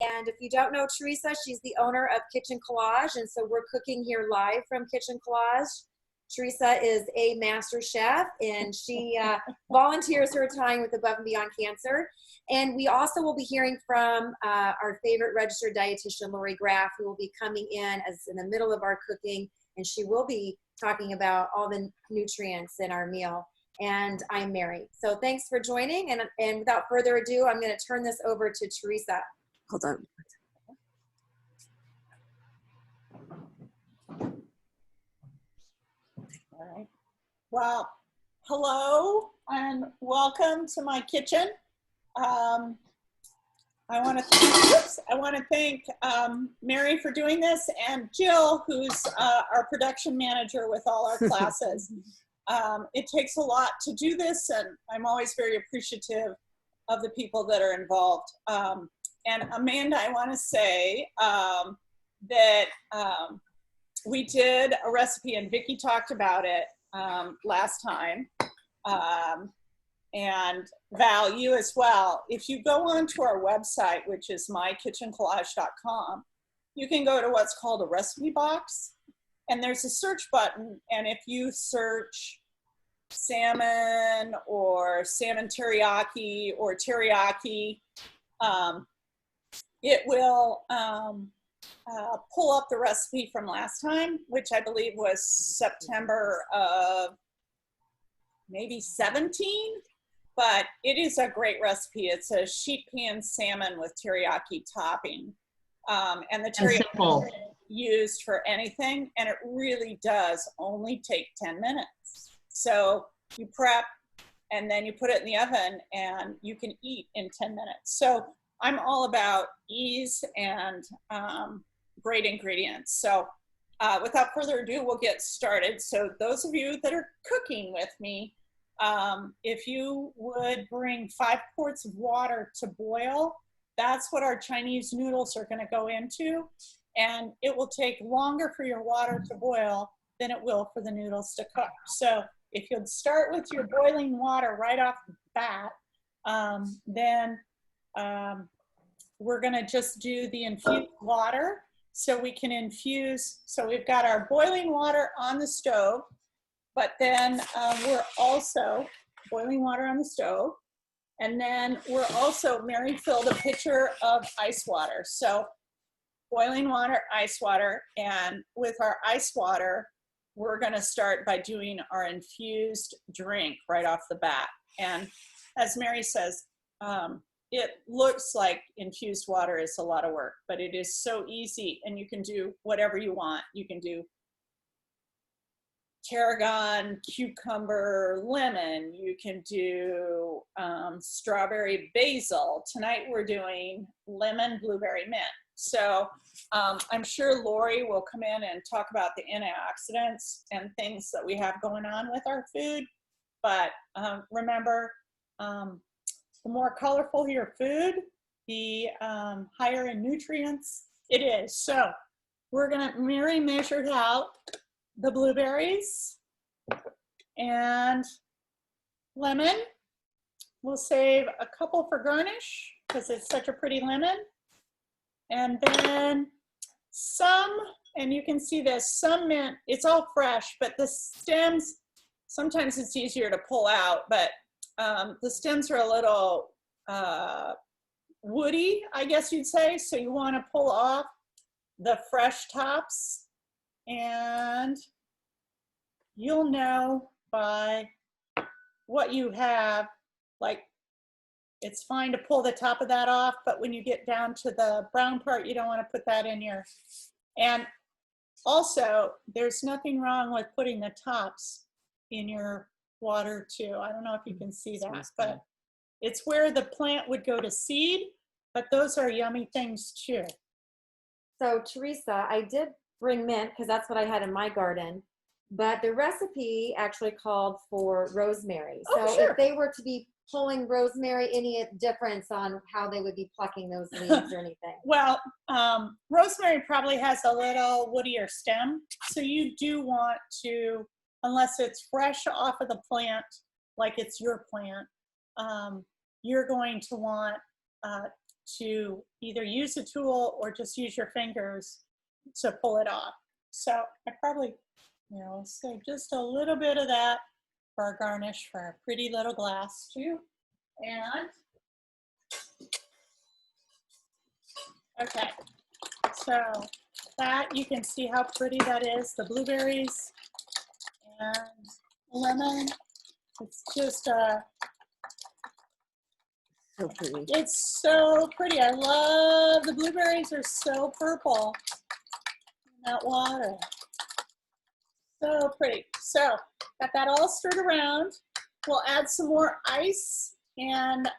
And if you don't know Teresa, she's the owner of Kitchen Collage, and so we're cooking here live from Kitchen Collage. Teresa is a master chef, and she volunteers her time with Above and Beyond Cancer. And we also will be hearing from our favorite registered dietitian, Lori Graff, who will be coming in as in the middle of our cooking, and she will be talking about all the nutrients in our meal. And I'm Mary. So thanks for joining, and without further ado, I'm going to turn this over to Teresa. Hold on. All right. Well, hello and welcome to my kitchen. I want to thank Mary for doing this, and Jill, who's our production manager with all our classes. It takes a lot to do this, and I'm always very appreciative of the people that are involved. And Amanda, I want to say that we did a recipe, and Vicki talked about it last time, and Val, you as well. If you go onto our website, which is mykitchencollage.com, you can go to what's called a recipe box, and there's a search button, and if you search salmon or salmon teriyaki or teriyaki, it will pull up the recipe from last time, which I believe was September of maybe 17, but it is a great recipe. It's a sheet pan salmon with teriyaki topping, and the teriyaki is used for anything, and it really does only take 10 minutes. So you prep, and then you put it in the oven, and you can eat in 10 minutes. So I'm all about ease and great ingredients. So without further ado, we'll get started. So those of you that are cooking with me, if you would bring 5 quarts of water to boil, that's what our Chinese noodles are going to go into. And it will take longer for your water to boil than it will for the noodles to cook. So if you'll start with your boiling water right off the bat, then we're gonna just do the infused water so we can infuse. So we've got our boiling water on the stove, but then we're also boiling water on the stove. And then we're also, Mary filled a pitcher of ice water. So boiling water, ice water, and with our ice water, we're gonna start by doing our infused drink right off the bat. And as Mary says, it looks like infused water is a lot of work, but it is so easy, and you can do whatever you want. You can do tarragon, cucumber, lemon. You can do strawberry basil. Tonight we're doing lemon blueberry mint. So I'm sure Lori will come in and talk about the antioxidants and things that we have going on with our food. But remember, the more colorful your food, the higher in nutrients it is. So we're gonna, Mary measured out the blueberries and lemon. We'll save a couple for garnish because it's such a pretty lemon. And then some, and you can see this, some mint, it's all fresh, but the stems, sometimes it's easier to pull out, but the stems are a little woody, I guess you'd say. So you want to pull off the fresh tops, and you'll know by what you have, like it's fine to pull the top of that off, but when you get down to the brown part, you don't want to put that in your, and also there's nothing wrong with putting the tops in your water too. I don't know if you can see that, but it's where the plant would go to seed, but those are yummy things too. So Teresa, I did bring mint because that's what I had in my garden, but the recipe actually called for rosemary. So sure. If they were to be pulling rosemary, any difference on how they would be plucking those leaves or anything? Well, rosemary probably has a little woodier stem, so you do want to, unless it's fresh off of the plant, like it's your plant, you're going to want to either use a tool or just use your fingers to pull it off. So I probably, save just a little bit of that for our garnish for our pretty little glass too. And, okay, so that, you can see how pretty that is, the blueberries and lemon. It's just So pretty. it's so pretty. I love the blueberries, are so purple in that water. So pretty. So got that all stirred around. We'll add some more ice, and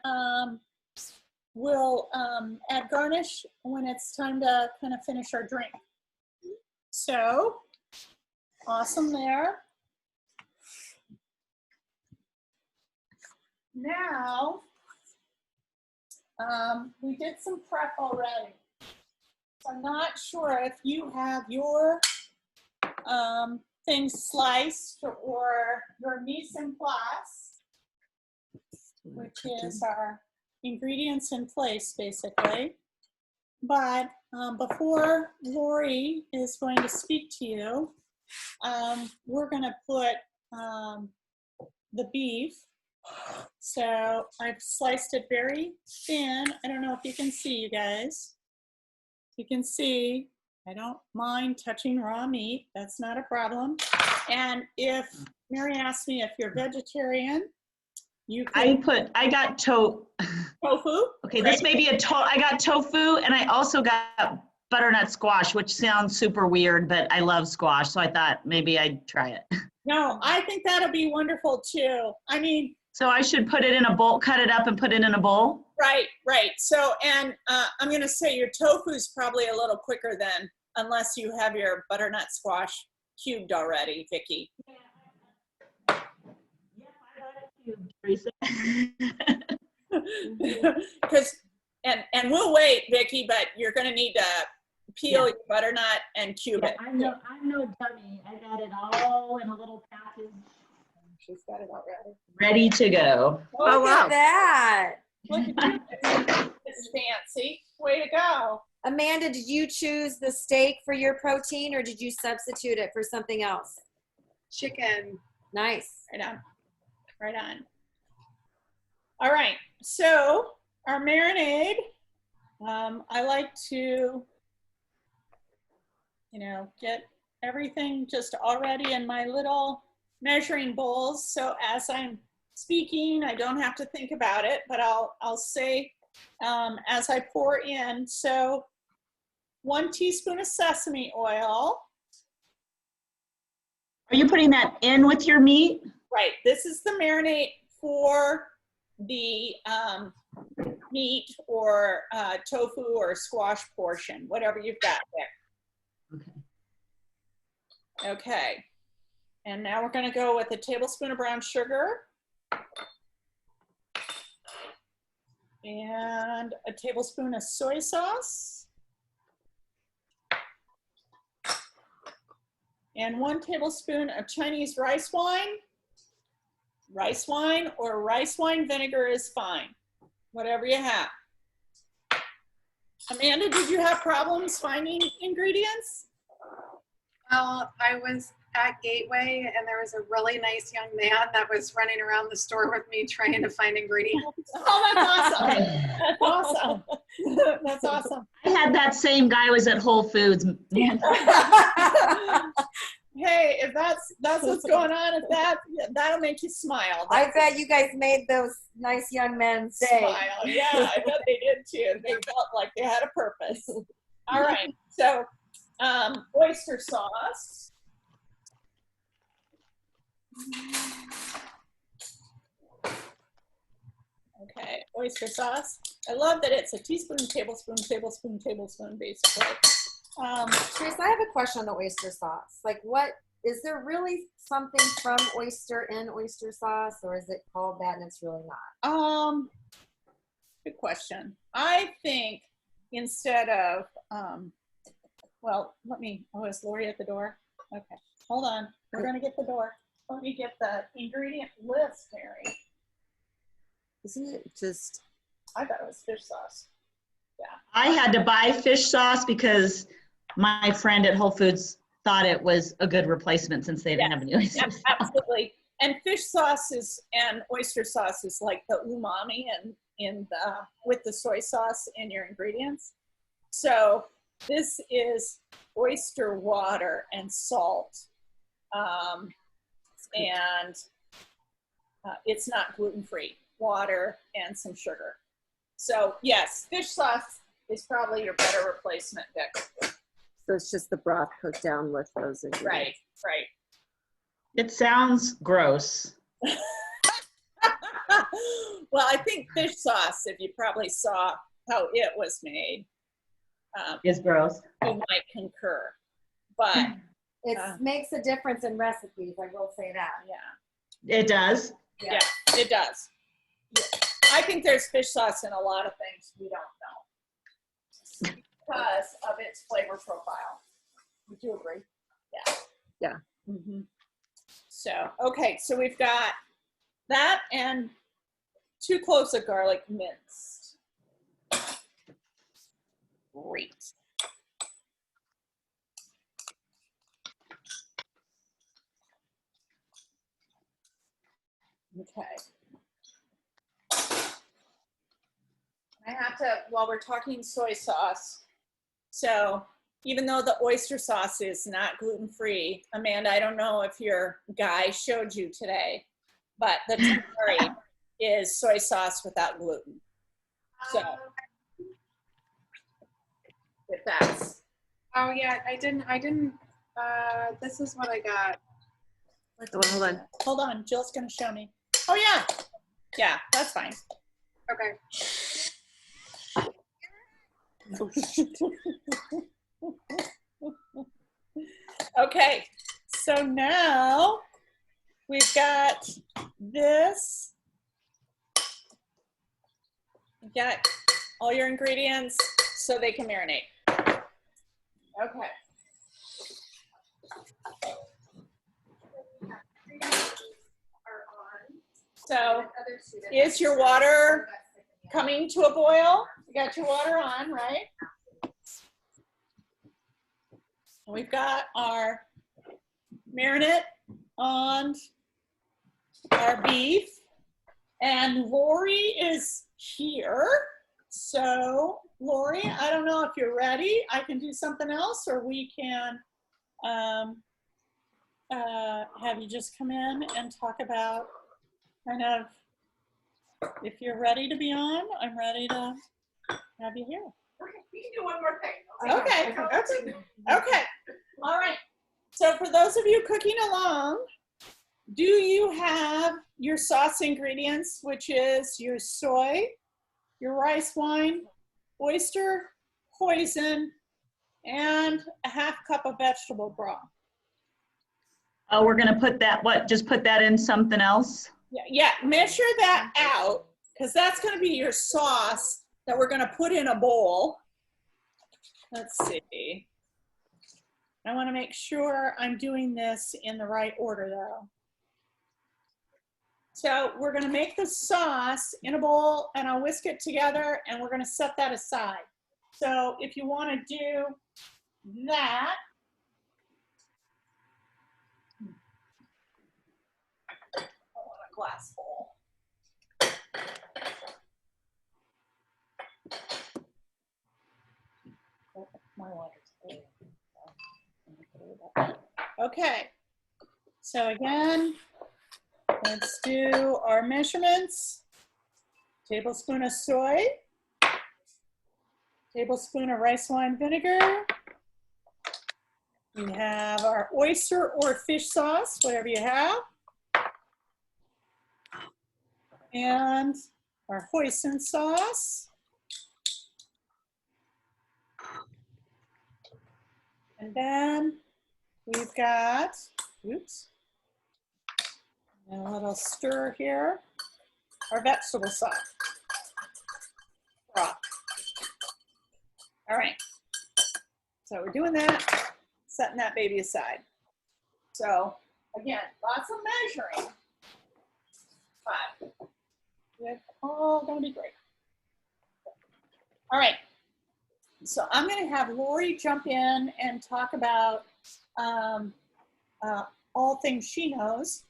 we'll add garnish when it's time to kind of finish our drink. So awesome there. Now, we did some prep already. So I'm not sure if you have your things sliced or your mise en place, which is our ingredients in place, basically. But before Lori is going to speak to you, we're going to put the beef. So I've sliced it very thin. I don't know if you can see, you guys. You can see, I don't mind touching raw meat. That's not a problem. And if Mary asked me if you're vegetarian, you can. I got tofu. Okay, this may be I got tofu, and I also got butternut squash, which sounds super weird, but I love squash, so I thought maybe I'd try it. No, I think that'll be wonderful too. I mean, so I should put it in a bowl, cut it up and put it in a bowl? Right. So, and I'm going to say your tofu is probably a little quicker then, unless you have your butternut squash cubed already, Vicki. Yeah, I got it cubed, Teresa. Because, and we'll wait, Vicki, but you're going to need to peel your butternut and cube it. I'm no dummy. I got it all in a little package. She's got it already. Ready to go. Oh, wow. Look at that. Look at you. It's fancy. Way to go. Amanda, did you choose the steak for your protein, or did you substitute it for something else? Chicken. Nice. Right on. All right. So our marinade, I like to, get everything just already in my little measuring bowls. So as I'm speaking, I don't have to think about it, but I'll say as I pour in. So 1 teaspoon of sesame oil. Are you putting that in with your meat? Right. This is the marinade for the meat or tofu or squash portion, whatever you've got there. Okay. And now we're going to go with a tablespoon of brown sugar and a tablespoon of soy sauce and 1 tablespoon of Chinese rice wine. Rice wine or rice wine vinegar is fine, whatever you have. Amanda, did you have problems finding ingredients? Well, I was at Gateway and there was a really nice young man that was running around the store with me trying to find ingredients. Oh, that's awesome. That's awesome. That's awesome. I had that same guy was at Whole Foods. Man. Hey, if that's what's going on, that'll make you smile. I bet you guys made those nice young men say. Smile. Yeah, I bet they did too. They felt like they had a purpose. All right, so oyster sauce. Okay, oyster sauce. I love that it's a teaspoon, tablespoon, tablespoon, tablespoon, basically. Teresa, I have a question on the oyster sauce. Like, what is there really something from oyster in oyster sauce, or is it called that and it's really not? Good question. I think instead of well, is Lori at the door? Okay, hold on. We're gonna get the door. Let me get the ingredient list, Mary. Isn't it just? I thought it was fish sauce. I had to buy fish sauce because my friend at Whole Foods thought it was a good replacement since they didn't have any oyster sauce. Absolutely. And fish sauce and oyster sauce is like the umami with the soy sauce in your ingredients. So this is oyster water and salt. And it's not gluten-free, water and some sugar. So yes, fish sauce is probably your better replacement, Vic. So it's just the broth cooked down with those ingredients. Right. It sounds gross. Well, I think fish sauce, if you probably saw how it was made, It's gross. you might concur. But It makes a difference in recipes, I will say that. yeah, It does. yeah, it does. I think there's fish sauce in a lot of things we don't know because of its flavor profile. Would you agree? Yeah. Yeah. Mm-hmm. So, okay, so we've got that and 2 cloves of garlic minced. Great. Okay. I have to, while we're talking soy sauce, so even though the oyster sauce is not gluten-free, Amanda, I don't know if your guy showed you today, but the tamari is soy sauce without gluten. So, if that's, Oh yeah, I didn't, this is what I got. Hold on. hold on, Jill's gonna show me. Oh yeah, yeah, that's fine. Okay. Okay, so now we've got this. You've got all your ingredients so they can marinate. Okay. So is your water coming to a boil? You got your water on, right? We've got our marinade on our beef, and Lori is here. So Lori, I don't know if you're ready. I can do something else, or we can have you just come in and talk about kind of, if you're ready to be on, I'm ready to have you here. Okay, we can do one more thing. Okay. All right. So for those of you cooking along, do you have your sauce ingredients, which is your soy, your rice wine, oyster, hoisin, and a ½ cup of vegetable broth? Oh, we're gonna put that, just put that in something else? Yeah, measure that out, because that's going to be your sauce that we're going to put in a bowl. Let's see. I want to make sure I'm doing this in the right order, though. So we're going to make the sauce in a bowl, and I'll whisk it together, and we're going to set that aside. So if you want to do that, I want a glass bowl. My water's clear. Okay, so again, let's do our measurements. Tablespoon of soy, tablespoon of rice wine vinegar. We have our oyster or fish sauce, whatever you have. And our hoisin sauce. And then we've got, oops, a little stir here, our vegetable sauce. Broth. All right, so we're doing that, setting that baby aside. So again, lots of measuring, but it's all gonna be great. All right, So I'm going to have Lori jump in and talk about all things she knows.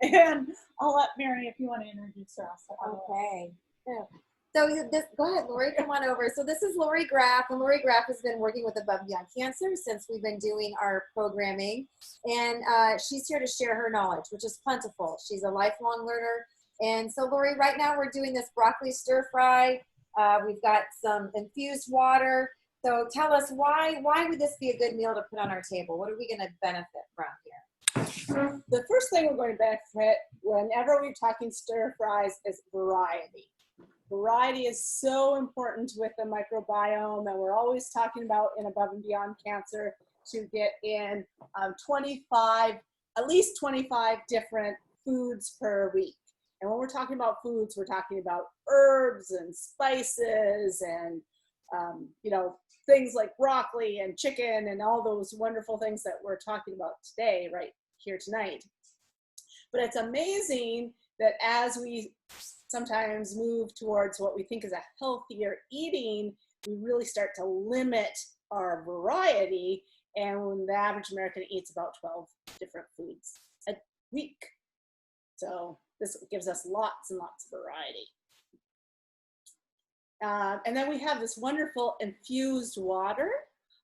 And I'll let Mary, if you want to introduce us. Okay. Yeah. So go ahead, Lori, come on over. So this is Lori Graff, and Lori Graff has been working with Above and Beyond Cancer since we've been doing our programming. And she's here to share her knowledge, which is plentiful. She's a lifelong learner. And so, Lori, right now we're doing this broccoli stir fry. We've got some infused water. So tell us why would this be a good meal to put on our table? What are we going to benefit from here? The first thing we're going to benefit whenever we're talking stir fries is variety. Variety is so important with the microbiome, and we're always talking about in Above and Beyond Cancer to get in at least 25 different foods per week. And when we're talking about foods, we're talking about herbs and spices and, things like broccoli and chicken and all those wonderful things that we're talking about today, right here tonight. But it's amazing that as we sometimes move towards what we think is a healthier eating, we really start to limit our variety. And when the average American eats about 12 different foods a week. So this gives us lots and lots of variety. And then we have this wonderful infused water.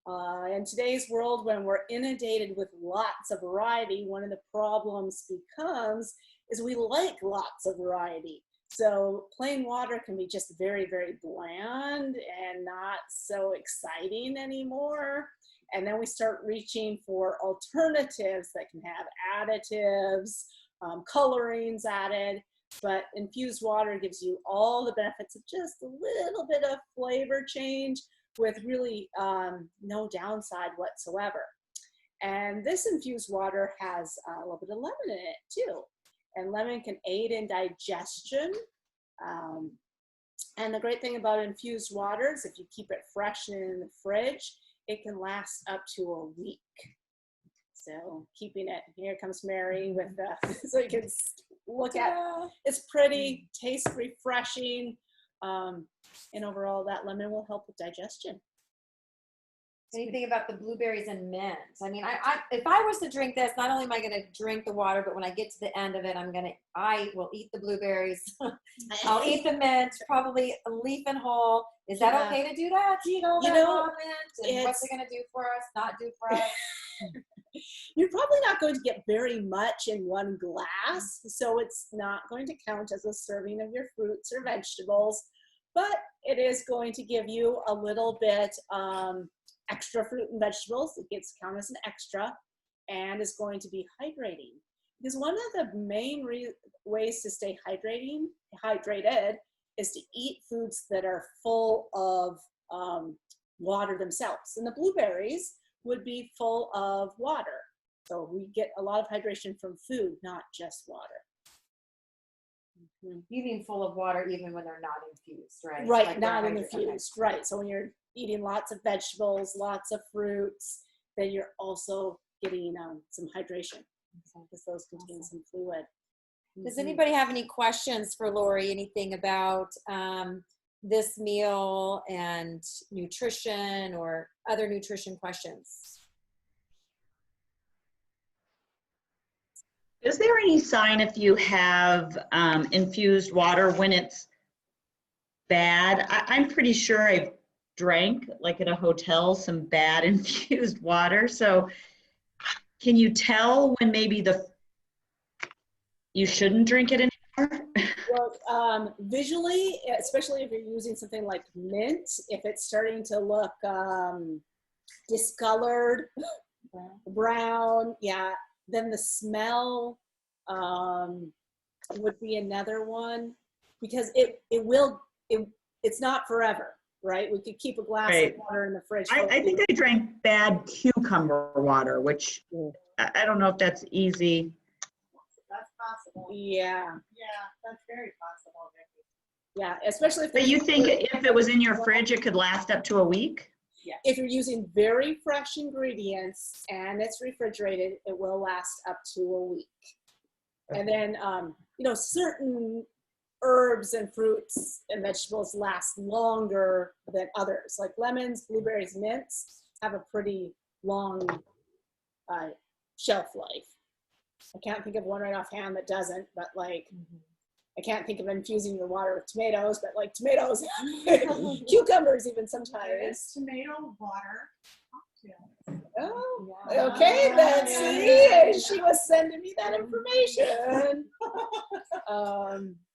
In today's world, when we're inundated with lots of variety, one of the problems becomes is we like lots of variety. So plain water can be just very, very bland and not so exciting anymore. And then we start reaching for alternatives that can have additives, colorings added. But infused water gives you all the benefits of just a little bit of flavor change with really no downside whatsoever. And this infused water has a little bit of lemon in it too. And lemon can aid in digestion. And the great thing about infused water is if you keep it fresh and in the fridge, it can last up to a week. So keeping it, here comes Mary with the, so you can look at, it's pretty, tastes refreshing. And overall that lemon will help with digestion. Anything about the blueberries and mint? I mean, if I was to drink this, not only am I going to drink the water, but when I get to the end of it, I will eat the blueberries. I'll eat the mint, probably a leaf and whole. Is that okay to do that? To eat all that raw mint? And what's it going to do for us? Not do for us? You're probably not going to get very much in one glass, so it's not going to count as a serving of your fruits or vegetables, but it is going to give you a little bit extra fruit and vegetables. It gets counted as an extra and is going to be hydrating. Because one of the main ways to stay hydrated is to eat foods that are full of water themselves. And the blueberries would be full of water. So we get a lot of hydration from food, not just water. You mean full of water even when they're not infused, right? Right, like not infused, okay. right. So when you're eating lots of vegetables, lots of fruits, then you're also getting some hydration because those contain some fluid. Does anybody have any questions for Lori? Anything about this meal and nutrition or other nutrition questions? Is there any sign if you have infused water when it's bad? I'm pretty sure I drank, like at a hotel, some bad infused water. So can you tell when maybe you shouldn't drink it anymore? Well, visually, especially if you're using something like mint, if it's starting to look discolored, brown, yeah, then the smell would be another one, because it's not forever, right? We could keep a glass of water in the fridge. I think I drank bad cucumber water, which I don't know if that's easy. That's possible. Yeah. Yeah, that's very possible, Vicki. Yeah, especially if. But you think if it was in your fridge, it could last up to a week? Yeah. If you're using very fresh ingredients and it's refrigerated, it will last up to a week. And then, certain herbs and fruits and vegetables last longer than others. Like lemons, blueberries, mints have a pretty long shelf life. I can't think of one right offhand that doesn't, but like, I can't think of infusing your water with tomatoes, but like tomatoes, cucumbers even There sometimes. is tomato water cocktail. Oh, Yeah. okay, then see, she was sending me that information.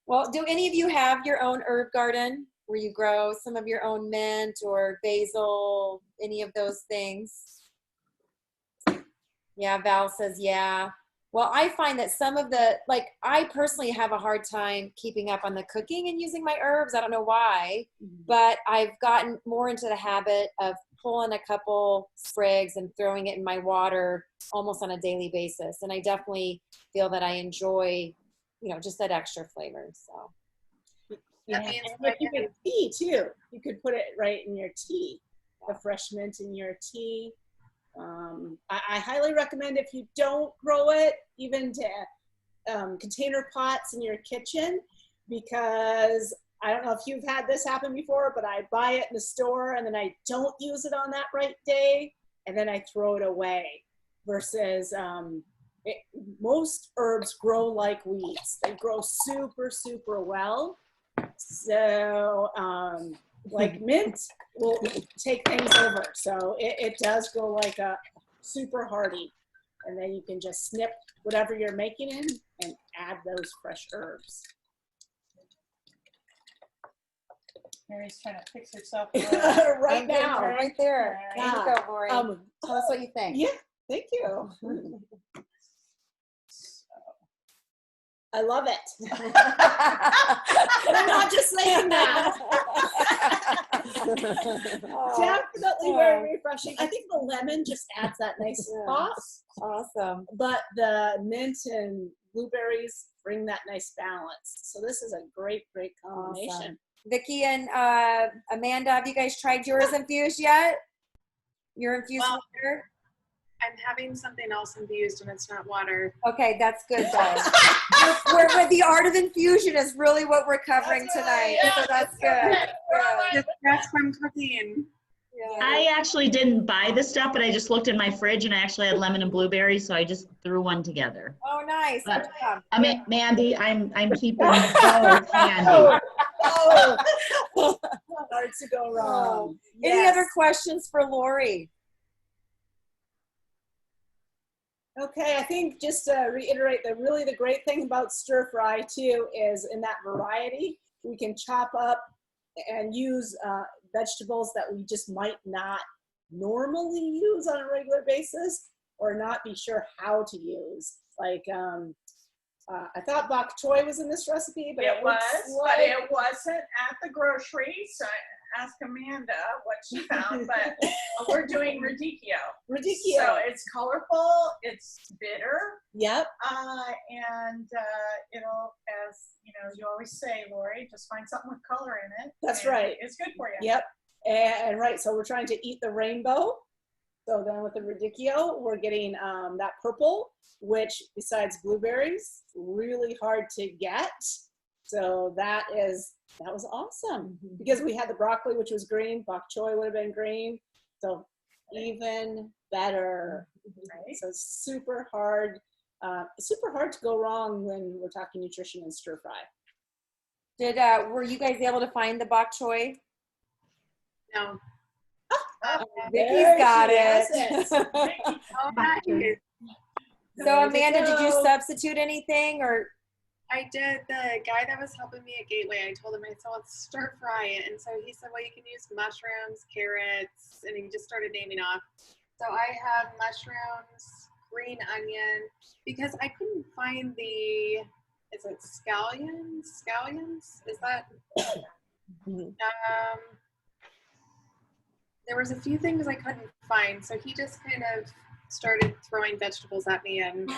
Well, do any of you have your own herb garden where you grow some of your own mint or basil, any of those things? Yeah, Val says, yeah. Well, I find that some of the, like, I personally have a hard time keeping up on the cooking and using my herbs. I don't know why, but I've gotten more into the habit of pulling a couple sprigs and throwing it in my water almost on a daily basis. And I definitely feel that I enjoy, you know, just that extra flavor. So Yeah, That means and I if you can- make tea too, you could put it right in your tea, the fresh mint in your tea. I highly recommend, if you don't grow it, even to container pots in your kitchen, because I don't know if you've had this happen before, but I buy it in the store and then I don't use it on that right day and then I throw it away. Versus most herbs grow like weeds. They grow super, super well. So like mint will take things over. So it does grow like a super hardy. And then you can just snip whatever you're making in and add those fresh herbs. Mary's trying to fix herself. Right I'm getting now. her right there. There you go, Lori. Tell us what you think. Yeah, thank you. I love it. And I'm not just saying that. Definitely very refreshing. I think the lemon just adds that nice pop, Awesome. but the mint and blueberries bring that nice balance. So this is a great, great combination. Awesome. Vicki and Amanda, have you guys tried yours infused yet? Your infused Well- water? I'm having something else infused and it's not water. Okay, that's good though. Where the art of infusion is really what we're covering That's tonight. right, So yeah, that's good. Good. That's from cooking. Yeah. I actually didn't buy the stuff, but I just looked in my fridge and I actually had lemon and blueberry, so I just threw one together. Oh, nice. Good job. I mean, Mandy, I'm keeping both handy. Oh, hard to go wrong. Any Yes. other questions for Lori? Okay, I think just to reiterate that really the great thing about stir fry too is in that variety, we can chop up and use vegetables that we just might not normally use on a regular basis or not be sure how to use. Like I thought bok choy was in this recipe, but It was, but like, it wasn't at the grocery, so I asked Amanda what she found, but we're doing radicchio. radicchio. So it's colorful, it's bitter, Yep. and it'll, as you know, you always say, Lori, just find something with color in it. That's and right. It's good for you. Yep. And right, so we're trying to eat the rainbow. So then with the radicchio, we're getting that purple, which besides blueberries, really hard to get. So that was awesome because we had the broccoli, which was green. Bok choy would have been green. So even better. Right. So it's super hard to go wrong when we're talking nutrition and stir fry. Were you guys able to find the bok choy? No. Vicki's There got she has it. Oh, nice. So Amanda, did you substitute anything or? I did. The guy that was helping me at Gateway, I told him, I said, let's stir fry it. And so he said, well, you can use mushrooms, carrots, and he just started naming off. So I have mushrooms, green onion, because I couldn't find is it scallions? Scallions? Is that? There was a few things I couldn't find. So he just kind of started throwing vegetables at me and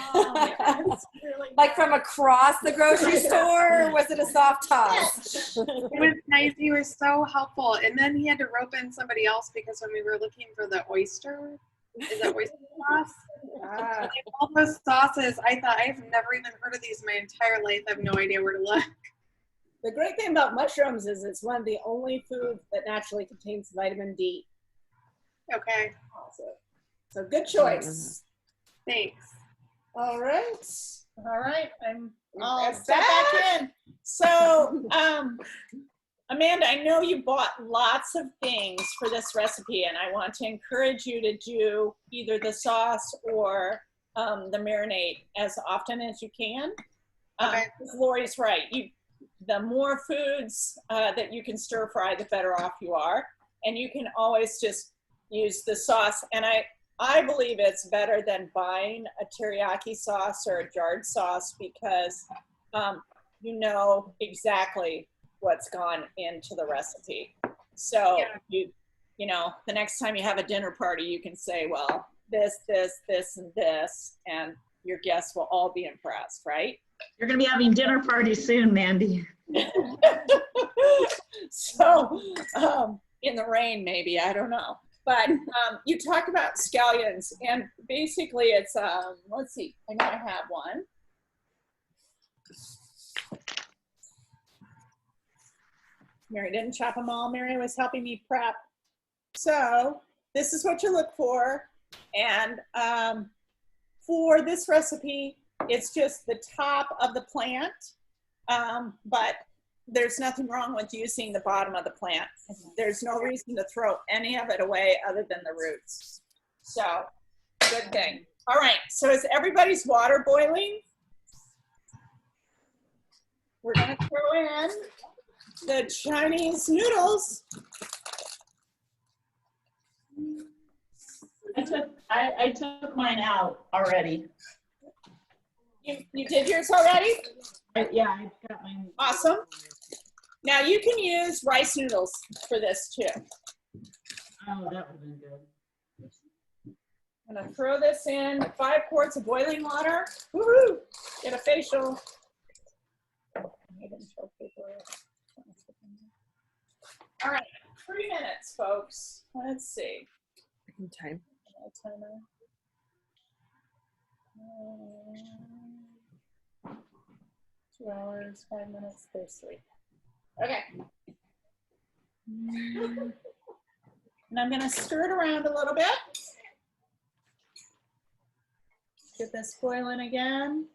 Like from across the grocery store, or was it a soft toss? it was nice. He was so helpful. And then he had to rope in somebody else because when we were looking for the oyster, is it oyster sauce? Like all those sauces, I thought, I've never even heard of these in my entire life. I have no idea where to look. The great thing about mushrooms is it's one of the only foods that naturally contains vitamin D. Okay, So good choice. thanks. All right. All right, I'll We're step back in. So, Amanda, I know you bought lots of things for this recipe, and I want to encourage you to do either the sauce or the marinade as often as you can. Okay. Lori's right. The more foods that you can stir fry, the better off you are. And you can always just use the sauce. And I believe it's better than buying a teriyaki sauce or a jarred sauce because you know exactly what's gone into the recipe. So you know, the next time you have a dinner party, you can say, well, this, and this, and your guests will all be impressed, right? You're going to be having dinner parties soon, Mandy. So, in the rain, maybe, I don't know. But you talk about scallions, and basically it's, let's see, I know I have one. Mary didn't chop them all. Mary was helping me prep. So this is what you look for. And for this recipe, it's just the top of the plant, but there's nothing wrong with using the bottom of the plant. There's no reason to throw any of it away other than the roots. So, good thing. All right, so is everybody's water boiling? We're gonna throw in the Chinese noodles. I took mine out already. You did yours already? Yeah, I got mine. Awesome. Now you can use rice noodles for this too. Oh, that would have been good. I'm gonna throw this in 5 quarts of boiling water. Woohoo! Get a facial. All right, 3 minutes, folks. Let's see. Time. Timer. 2 hours, 5 minutes, there's 3. Okay. And I'm gonna stir it around a little bit. Get this boiling again.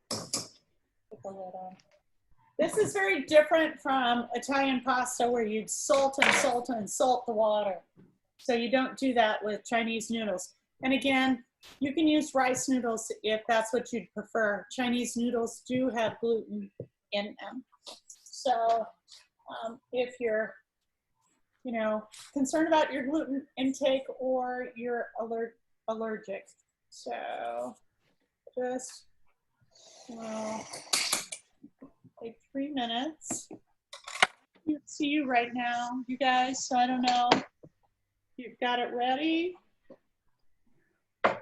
Put the lid on. This is very different from Italian pasta where you'd salt and salt and salt the water. So you don't do that with Chinese noodles. And again, you can use rice noodles if that's what you'd prefer. Chinese noodles do have gluten in them. So if you're, you know, concerned about your gluten intake or you're allergic. So just, take 3 minutes. I can't see you right now, you guys, so I don't know. You've got it ready. All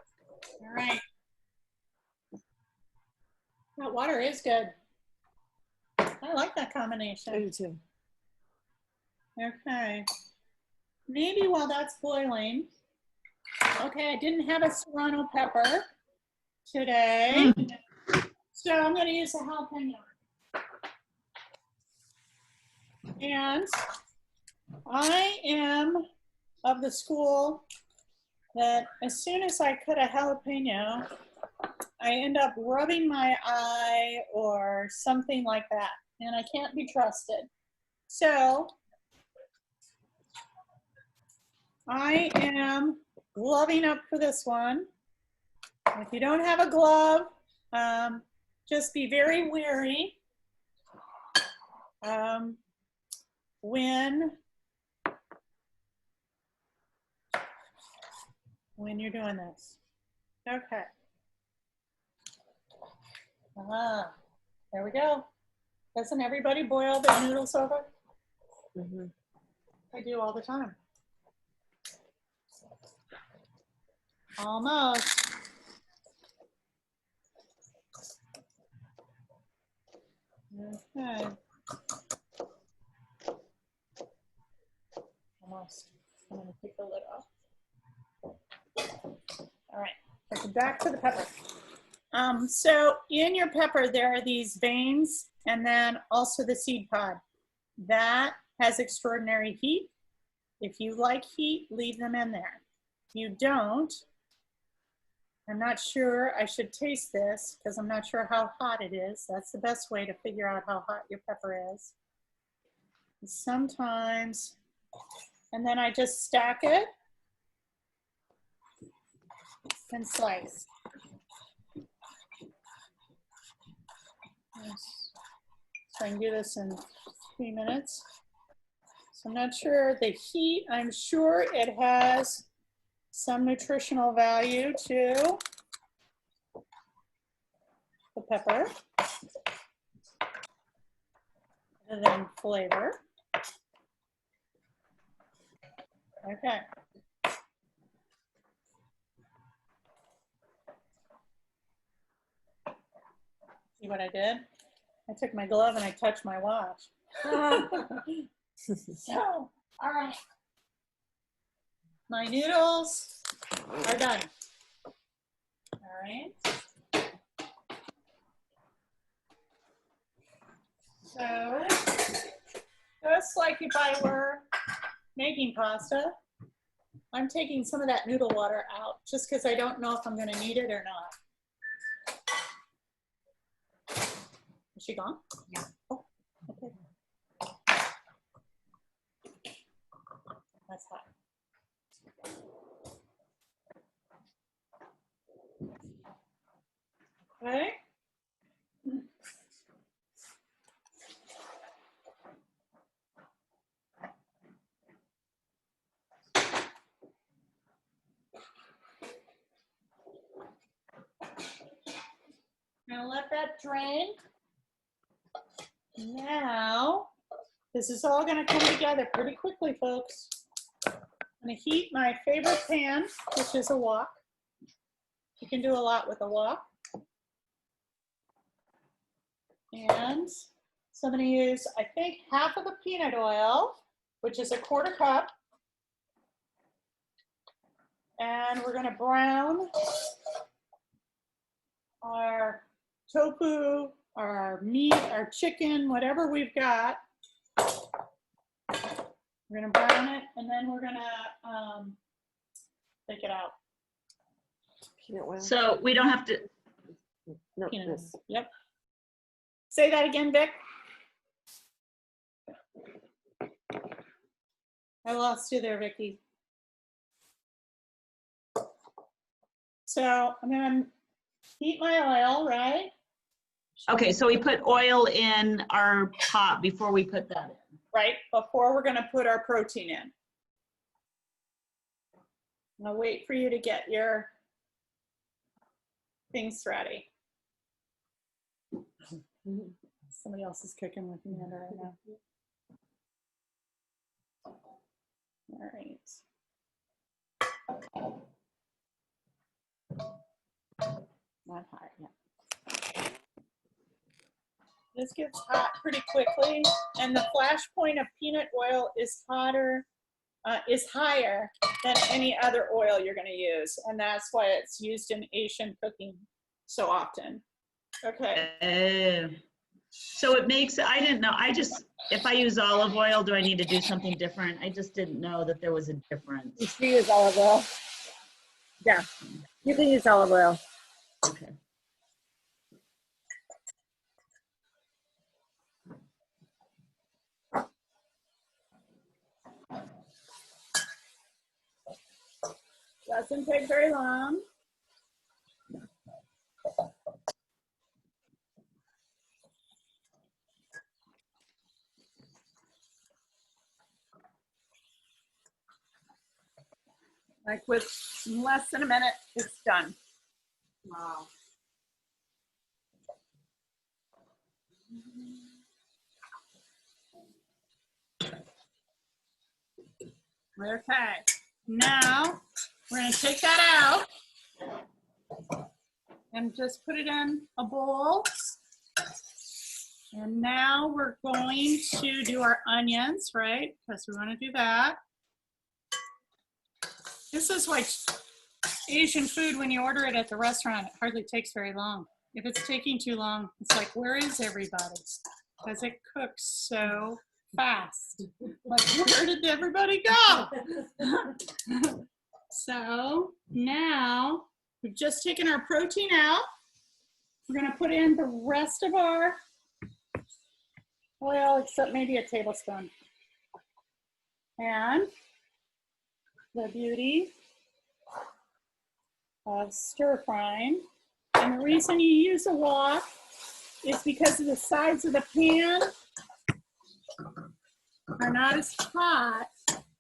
right. That water is good. I like that combination. I do too. Okay. Maybe while that's boiling. Okay, I didn't have a serrano pepper today. So I'm going to use a jalapeno. And I am of the school that as soon as I cut a jalapeno, I end up rubbing my eye or something like that, and I can't be trusted. So I am gloving up for this one. If you don't have a glove, just be very wary when you're doing this. Okay. There we go. Doesn't everybody boil their noodles over? Mm-hmm. I do all the time. Almost. Okay. Almost. I'm going to take the lid off. All right. Take it back to the pepper. So in your pepper, there are these veins and then also the seed pod. That has extraordinary heat. If you like heat, leave them in there. If you don't, I'm not sure, I should taste this because I'm not sure how hot it is. That's the best way to figure out how hot your pepper is. Sometimes, and then I just stack it and slice. So I can do this in 3 minutes. So I'm not sure the heat, I'm sure it has some nutritional value to the pepper, and then flavor. Okay. See what I did? I took my glove and I touched my watch. So, all right. My noodles are done. All right. So, just like if I were making pasta, I'm taking some of that noodle water out just because I don't know if I'm going to need it or not. Is she gone? Yeah. Oh, okay. That's hot. Okay. Now let that drain. Now, this is all gonna come together pretty quickly, folks. I'm gonna heat my favorite pan, which is a wok. You can do a lot with a wok. And so I'm gonna use, I think, half of the peanut oil, which is a 1/4 cup. And we're gonna brown our tofu, our meat, our chicken, whatever we've got. We're gonna brown it, and then we're gonna take it out. Peanut oil. So we don't have to, No, Peanut this. oil. Yep. Say that again, Vic. I lost you there, Vicki. So I'm gonna heat my oil, right? okay, so we put oil in our pot before we put that in. Right, before we're gonna put our protein in. I'm gonna wait for you to get your things ready. Somebody else is cooking with me right now. All right. Not hot yet. This gets hot pretty quickly, and the flash point of peanut oil is higher than any other oil you're going to use, and that's why it's used in Asian cooking so often. Okay. So it makes, I didn't know, if I use olive oil, do I need to do something different? I just didn't know that there was a difference. You should use olive oil. Yeah, you can use olive oil. Okay. Doesn't take very long. Like with less than a minute, it's done. Wow. Okay, now we're going to take that out and just put it in a bowl. And now we're going to do our onions, right? Because we want to do that. This is like Asian food, when you order it at the restaurant, it hardly takes very long. If it's taking too long, it's like, where is everybody? Because it cooks so fast. Like, where did everybody go? So now we've just taken our protein out. We're gonna put in the rest of our oil, except maybe a tablespoon. And the beauty of stir frying. And the reason you use a wok is because of the sides of the pan are not as hot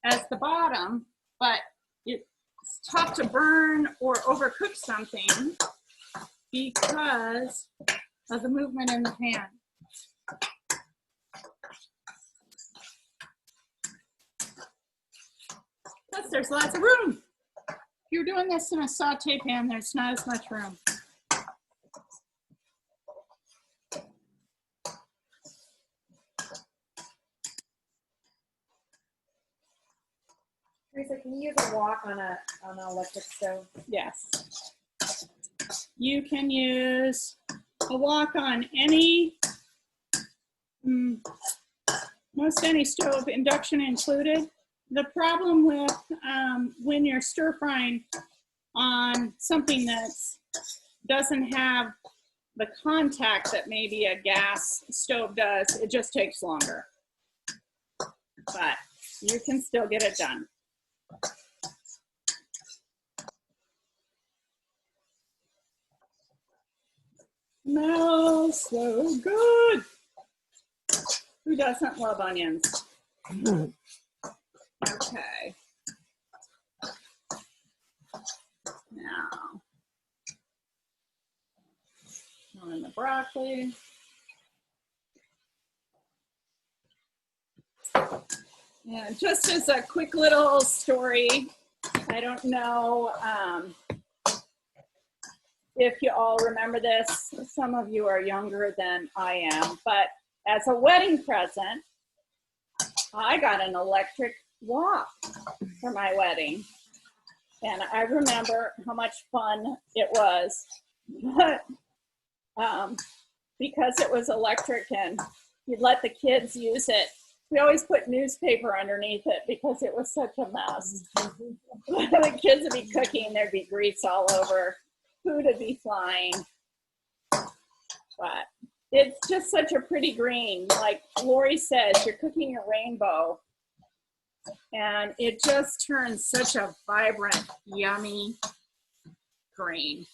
as the bottom, but it's tough to burn or overcook something because of the movement in the pan. Plus, there's lots of room. If you're doing this in a saute pan, there's not as much room. Teresa, can you use a wok on an electric stove? Yes. You can use a wok on any, most any stove, induction included. The problem with when you're stir frying on something that doesn't have the contact that maybe a gas stove does, it just takes longer. But you can still get it done. Smells so good. Who doesn't love onions? Okay. Now, throw in the broccoli. Yeah, just as a quick little story, I don't know if you all remember this. Some of you are younger than I am, but as a wedding present, I got an electric wok for my wedding. And I remember how much fun it was, but because it was electric and you'd let the kids use it, we always put newspaper underneath it because it was such a mess. The kids would be cooking, there'd be grease all over, food would be flying. But it's just such a pretty green. Like Lori says, you're cooking a rainbow. And it just turns such a vibrant, yummy green.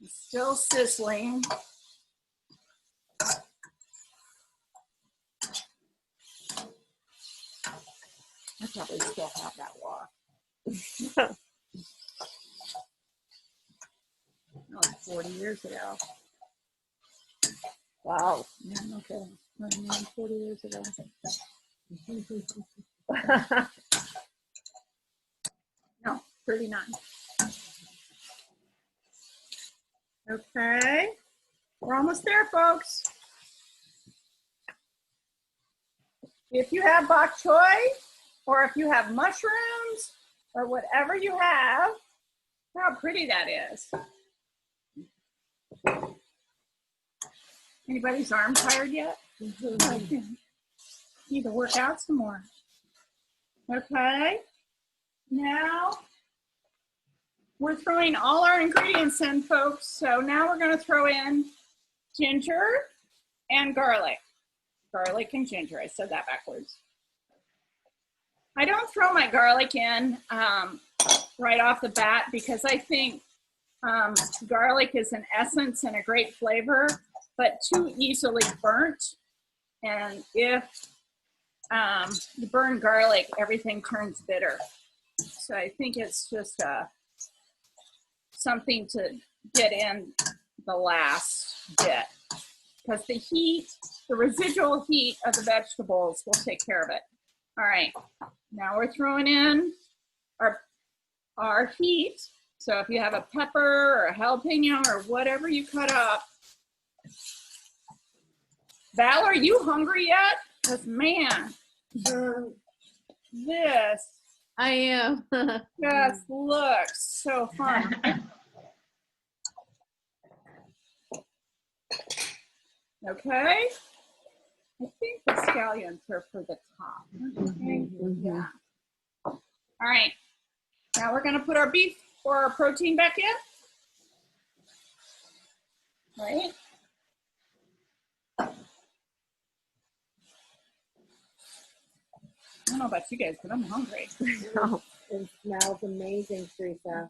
It's still sizzling. I probably still have that wok. That was 40 years ago. Wow. Yeah, okay. 40 years ago. No, 39. Okay. We're almost there, folks. If you have bok choy, or if you have mushrooms, or whatever you have, how pretty that is. Anybody's arm tired yet? Need to work out some more. Okay. Now, we're throwing all our ingredients in, folks. So now we're going to throw in ginger and garlic. Garlic and ginger. I said that backwards. I don't throw my garlic in right off the bat because I think garlic is an essence and a great flavor, but too easily burnt. And if you burn garlic, everything turns bitter. So I think it's just something to get in the last bit because the heat, the residual heat of the vegetables will take care of it. All right, now we're throwing in our heat. So if you have a pepper or a jalapeno or whatever you cut up. Val, are you hungry yet? Because man, this I am. Just looks so fun. Okay. I think the scallions are for the top. Okay. Yeah. All right. Now we're going to put our beef or our protein back in. Right. I don't know about you guys, but I'm hungry. Oh, It smells amazing, Teresa.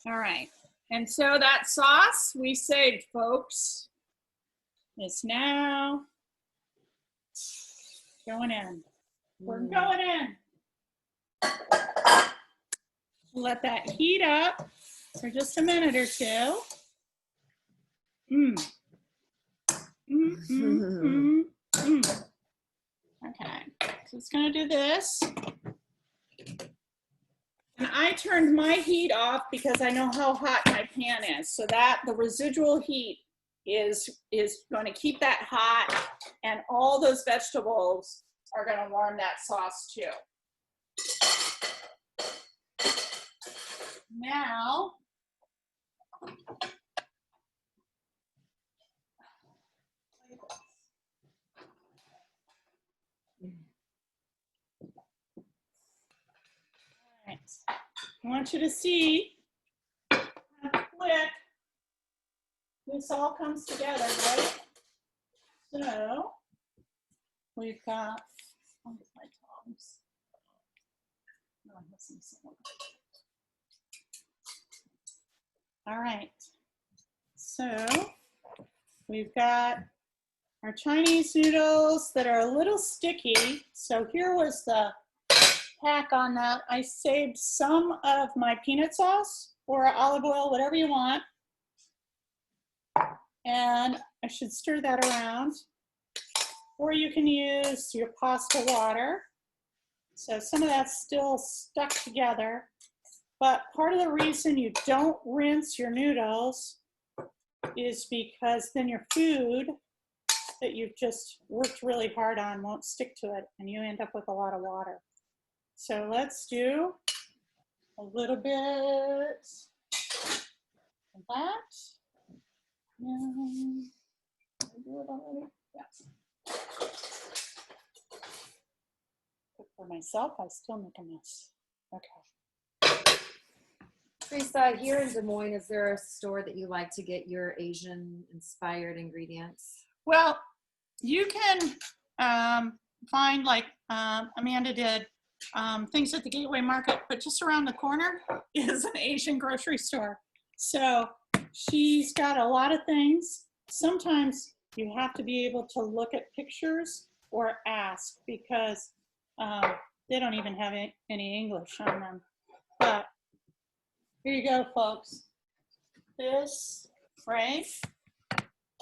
All right. And so that sauce we saved, folks, is now going in. We're going in. Let that heat up for just a minute or two. Okay, so it's gonna do this. And I turned my heat off because I know how hot my pan is, so that the residual heat is going to keep that hot, and all those vegetables are going to warm that sauce too. Now, I want you to see how quick this all comes together, right? So we've got, oh, my tongs. No, I'm missing someone. All right. So we've got our Chinese noodles that are a little sticky. So here was the hack on that. I saved some of my peanut sauce or olive oil, whatever you want. And I should stir that around. Or you can use your pasta water. So some of that's still stuck together. But part of the reason you don't rinse your noodles is because then your food that you've just worked really hard on won't stick to it and you end up with a lot of water. So let's do a little bit of that. Did I do it already? Yes. But for myself, I still make a mess. Okay. Teresa, here in Des Moines, is there a store that you like to get your Asian inspired ingredients? Well, you can find, like Amanda did, things at the Gateway Market, but just around the corner is an Asian grocery store. So she's got a lot of things. Sometimes you have to be able to look at pictures or ask because they don't even have any English on them. But here you go, folks. This, right?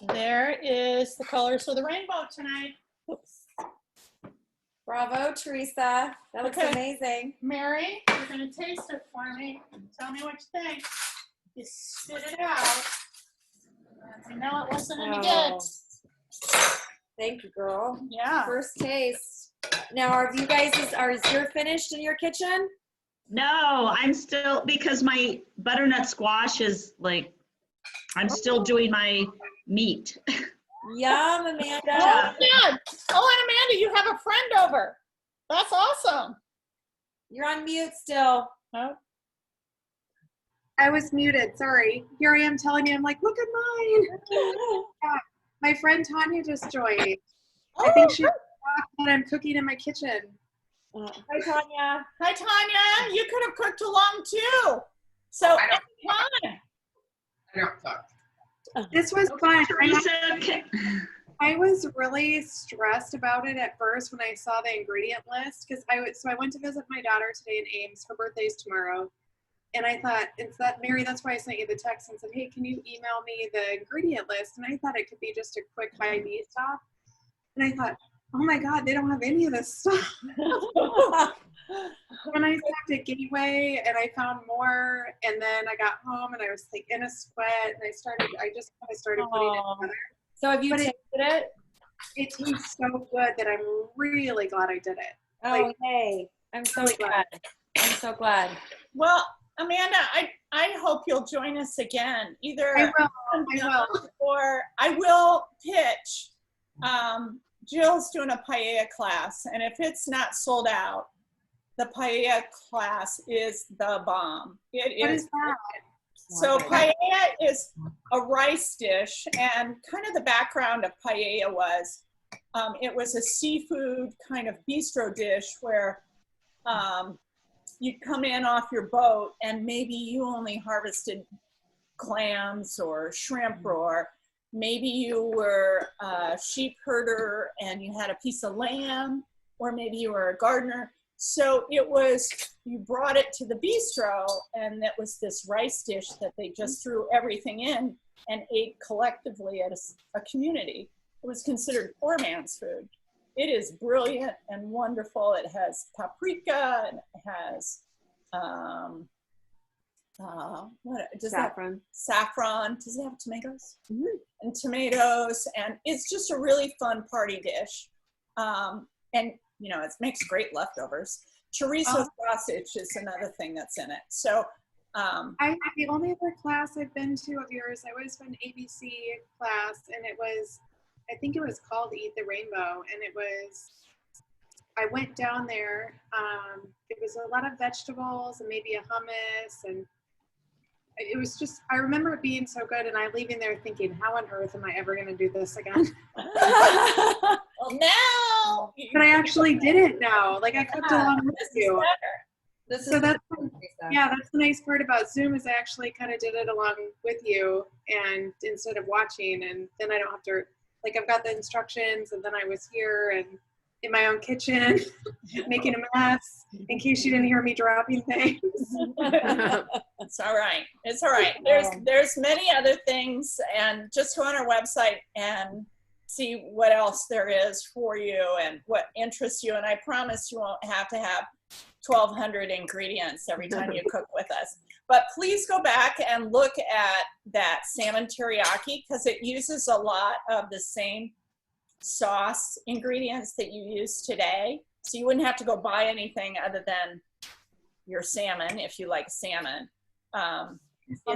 There is the colors of the rainbow tonight. Oops. Bravo, Teresa. That looks Okay. amazing. Mary, you're gonna taste it for me. Tell me what you think. You spit it out. You know it wasn't any good. Thank you, girl. Yeah. First taste. Now, are you guys, is yours finished in your kitchen? No, I'm still, because my butternut squash is like, I'm still doing my meat. Yum, Amanda. Oh, good. Oh, and Amanda, you have a friend over. That's awesome. You're on mute still. Oh. I was muted, sorry. Here I am telling you, I'm like, look at mine. Yeah, my friend Tanya just joined. I think she's shocked that I'm cooking in my kitchen. Hi, Tanya. Hi, Tanya. You could have cooked along too. So, I don't- anytime. I don't cook. This was fun. Teresa, I was really stressed about it at first when I saw the ingredient list because I went to visit my daughter today in Ames. Her birthday's tomorrow. And I thought, Mary, that's why I sent you the text and said, hey, can you email me the ingredient list? And I thought it could be just a quick buy me stuff. And I thought, oh my God, they don't have any of this stuff. When I stopped at Gateway and I found more, and then I got home and I was like in a sweat, and I started putting it together. So have you But tasted it? It tastes so good that I'm really glad I did it. Oh, Like, hey. I'm so glad. I'm so glad. Well, Amanda, I hope you'll join us again, either I will. or I will pitch. Jill's doing a paella class, and if it's not sold out, the paella class is the bomb. What is that? So paella is a rice dish, and kind of the background of paella was, it was a seafood kind of bistro dish where you'd come in off your boat and maybe you only harvested clams or shrimp, or maybe you were a sheep herder and you had a piece of lamb, or maybe you were a gardener. So it was, you brought it to the bistro, and that was this rice dish that they just threw everything in and ate collectively at a community. It was considered poor man's food. It is brilliant and wonderful. It has paprika, and it has Saffron. Saffron. Does it have tomatoes? Mhm. And tomatoes, and it's just a really fun party dish. And you know, it makes great leftovers. Teresa sausage is another thing that's in it. So The only other class I've been to of yours, I was an ABC class, and it was, I think it was called Eat the Rainbow, and it was, I went down there, it was a lot of vegetables and maybe a hummus, and it was just, I remember it being so good, and I leaving there thinking, how on earth am I ever going to do this again? well, now, But I actually did it now. Like, I cooked along with you. So that's, yeah, that's the nice part about Zoom, is I actually kind of did it along with you, and instead of watching, and then I don't have to, like, I've got the instructions, and then I was here and in my own kitchen making a mess in case you didn't hear me dropping things. It's all right. It's all right. There's many other things, and just go on our website and see what else there is for you and what interests you. And I promise you won't have to have 1,200 ingredients every time you cook with us. But please go back and look at that salmon teriyaki, because it uses a lot of the same sauce ingredients that you use today. So you wouldn't have to go buy anything other than your salmon if you like salmon. I'll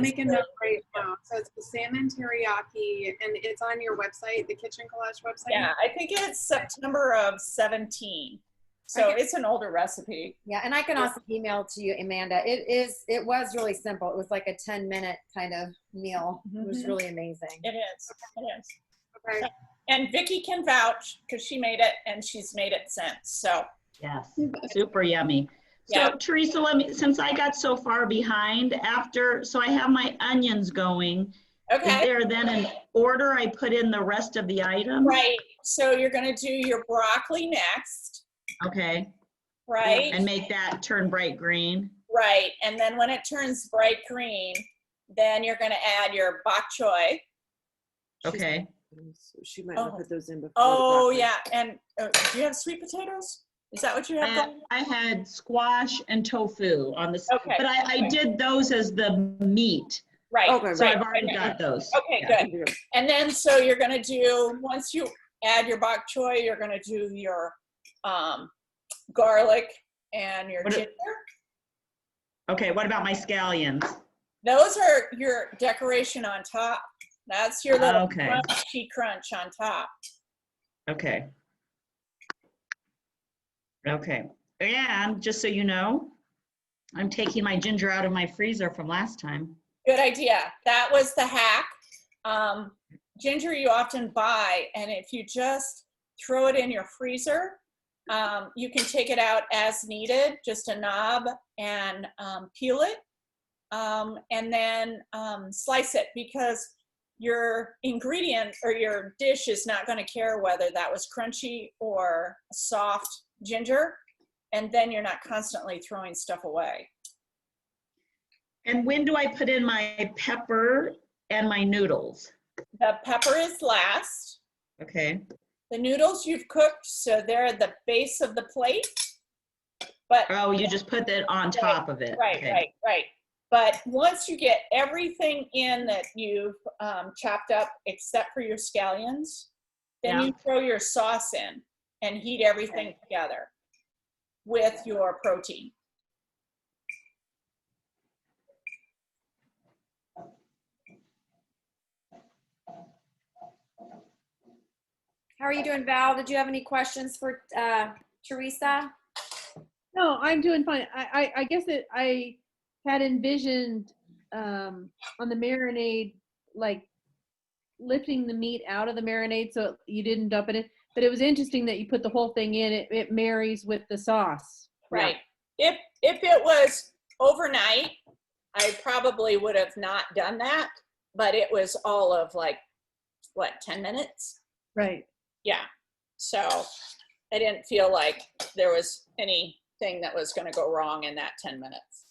make a note right now. So it's the salmon teriyaki, and it's on your website, the Kitchen Collage website? Yeah, I think it's September of 17. So it's an older recipe. Yeah, and I can also email to you, Amanda. It was really simple. It was like a 10-minute kind of meal. It was really amazing. It is. It is. Okay. And Vicki can vouch because she made it and she's made it since. So Yes, super yummy. So Yeah. Teresa, since I got so far behind so I have my onions going. Is okay, there then an order I put in the rest of the items? right. So you're going to do your broccoli next, Okay, right? and make that turn bright green. Right. And then when it turns bright green, then you're going to add your bok choy. Okay, So she might want to put those in before. Oh, the broccoli. yeah. And do you have sweet potatoes? Is that what you have going? I had squash and tofu on this, Okay. but I did those as the meat. Right. Okay, So right, I've already right. got those. Okay, Yeah. good. And then, so you're going to do, once you add your bok choy, you're going to do your garlic and your What ginger. Okay, what about my scallions? Those are your decoration on top. That's your little Okay. crunchy crunch on top. Okay. Okay, and just so you know, I'm taking my ginger out of my freezer from last time. Good idea. That was the hack. Ginger you often buy, and if you just throw it in your freezer, you can take it out as needed, just a knob, and peel it, and then slice it, because your ingredient or your dish is not going to care whether that was crunchy or soft ginger, and then you're not constantly throwing stuff away. And when do I put in my pepper and my noodles? The pepper is last. Okay, The noodles you've cooked, so they're at the base of the plate. But oh, you just put that on top of it. right, Okay. right. But once you get everything in that you've chopped up, except for your scallions, then Yeah. you throw your sauce in and heat everything together. with your protein. How are you doing, Val? Did you have any questions for Teresa? No, I'm doing fine. I guess that I had envisioned on the marinade, like lifting the meat out of the marinade so you didn't dump it in. But it was interesting that you put the whole thing in. It marries with the sauce. Right. If it was overnight, I probably would have not done that, but it was all of like, what, 10 minutes? Right. Yeah. So I didn't feel like there was anything that was going to go wrong in that 10 minutes.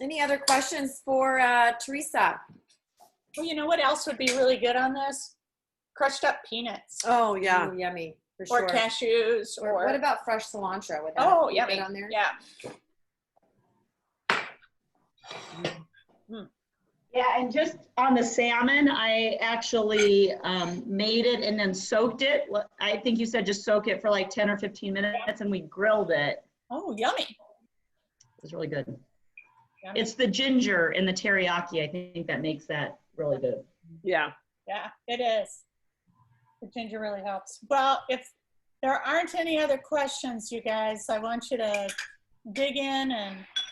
Any other questions for Teresa? Well, you know what else would be really good on this? Crushed up peanuts. Oh, yeah. Ooh, yummy, for Or sure. cashews. Or what about fresh cilantro? Would that Oh, be yummy. good on there? Yeah. Yeah, and just on the salmon, I actually made it and then soaked it. I think you said just soak it for like 10 or 15 minutes and we grilled it. Oh, yummy. It was really good. Yummy. It's the ginger and the teriyaki, I think, that makes that really good. Yeah. Yeah, it is. The ginger really helps. Well, if there aren't any other questions, you guys, I want you to dig in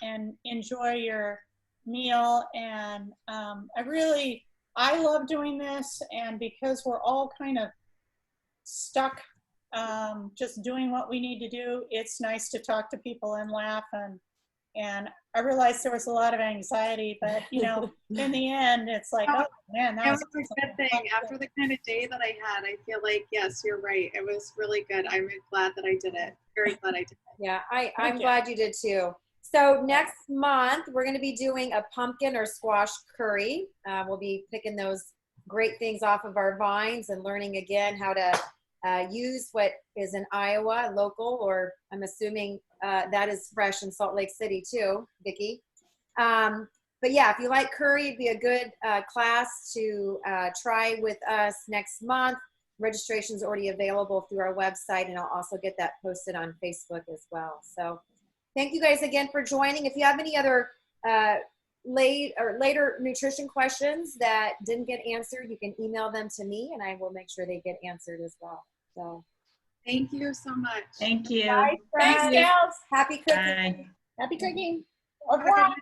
and enjoy your meal. And I love doing this. And because we're all kind of stuck just doing what we need to do, it's nice to talk to people and laugh. And I realized there was a lot of anxiety, but you know, in the end, it's like, oh man, that It was was a good thing. After the kind of day that I had, I feel like, yes, you're right. It was really good. I'm glad that I did it. Very glad I did it. Yeah, I'm Thank you. glad you did too. So next month, we're going to be doing a pumpkin or squash curry. We'll be picking those great things off of our vines and learning again how to use what is in Iowa, local, or I'm assuming that is fresh in Salt Lake City too, Vicki. But yeah, if you like curry, it'd be a good class to try with us next month. Registration's already available through our website, and I'll also get that posted on Facebook as well. So thank you guys again for joining. If you have any other later nutrition questions that didn't get answered, you can email them to me, and I will make sure they get answered as well. So Thank you so much. Thank you. bye, Thanks, friends. gals. Happy cooking. Bye. Happy cooking. Have Au a good revoir. night.